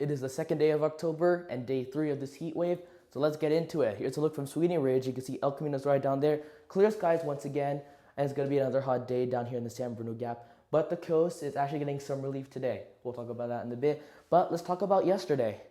It is the second day of October and day 3 of this heat wave. So let's get into it. Here's a look from Sweetie Ridge. You can see El Camino's right down there. Clear skies once again, and it's going to be another hot day down here in the San Bruno Gap. But the coast is actually getting some relief today. We'll talk about that in a bit. But let's talk about yesterday.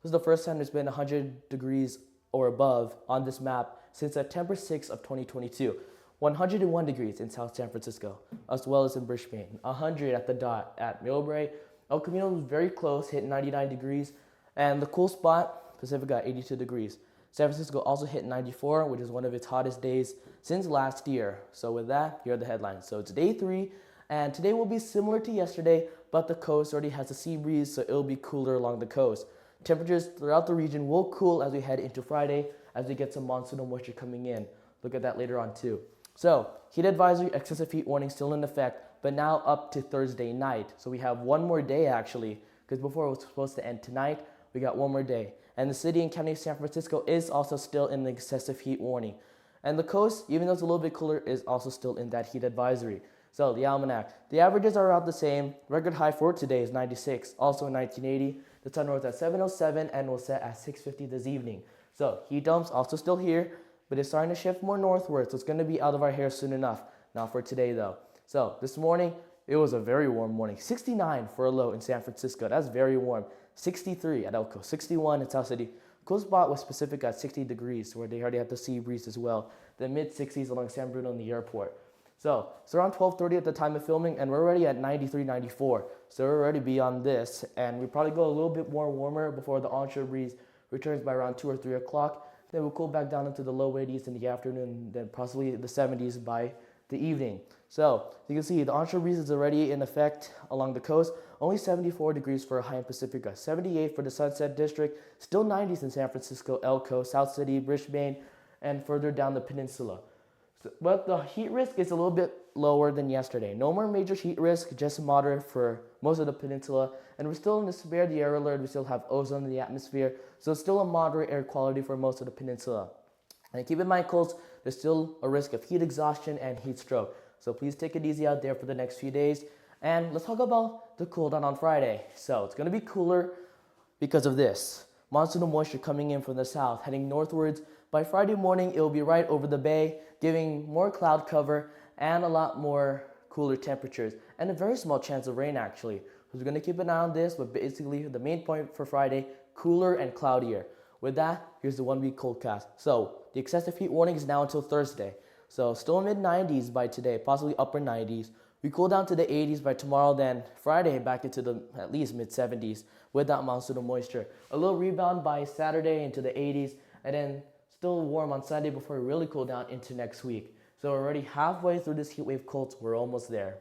This is the first time there's been 100 degrees or above on this map since September 6th of 2022. 101 degrees in South San Francisco, as well as in Brisbane. 100 at the dot at Millbrae. El Camino was very close, hit 99 degrees. And the cool spot, Pacific got 82 degrees. San Francisco also hit 94, which is one of its hottest days since last year. So with that, here are the headlines. So it's day 3, and today will be similar to yesterday, but the coast already has a sea breeze, so it'll be cooler along the coast. Temperatures throughout the region will cool as we head into Friday, as we get some monsoonal moisture coming in. Look at that later on too. So, heat advisory, excessive heat warning still in effect, but now up to Thursday night. So we have one more day actually, because before it was supposed to end tonight, we got one more day. And the city and county of San Francisco is also still in the excessive heat warning. And the coast, even though it's a little bit cooler, is also still in that heat advisory. So the almanac, the averages are about the same. Record high for today is 96, also in 1980. The sun rose at 7:07 and will set at 6:50 this evening. So heat dumps also still here, but it's starting to shift more northward, so it's going to be out of our hair soon enough. Not for today though. So this morning, it was a very warm morning. 69 for a low in San Francisco. That's very warm. 63 at Elko. 61 in South City. Cool spot was Pacific at 60 degrees, where they already had the sea breeze as well. The mid-60s along San Bruno and the airport. So it's around 12:30 at the time of filming, and we're already at 93, 94. So we're already beyond this, and we probably go a little bit more warmer before the onshore breeze returns by around 2 or 3 o'clock. Then we'll cool back down into the low 80s in the afternoon, then possibly the 70s by the evening. So you can see the onshore breeze is already in effect along the coast. Only 74 degrees for a high in Pacifica, 78 for the Sunset District, still 90s in San Francisco, Elko, South City, Brisbane, and further down the peninsula. But the heat risk is a little bit lower than yesterday. No more major heat risk, just moderate for most of the peninsula. And we're still in the severe the air alert. We still have ozone in the atmosphere. So it's still a moderate air quality for most of the peninsula. And keep in mind, Colts, there's still a risk of heat exhaustion and heat stroke. So please take it easy out there for the next few days. And let's talk about the cool down on Friday. So it's going to be cooler because of this. Monsoonal moisture coming in from the south, heading northwards. By Friday morning, it will be right over the bay, giving more cloud cover and a lot more cooler temperatures. And a very small chance of rain, actually. So we're going to keep an eye on this, but basically the main point for Friday, cooler and cloudier. With that, here's the 1-week Coltcast. So the excessive heat warning is now until Thursday. So still mid-90s by today, possibly upper 90s. We cool down to the 80s by tomorrow, then Friday back into the at least mid-70s with that monsoonal moisture. A little rebound by Saturday into the 80s, and then still warm on Sunday before we really cool down into next week. So we're already halfway through this heat wave, Colts. We're almost there.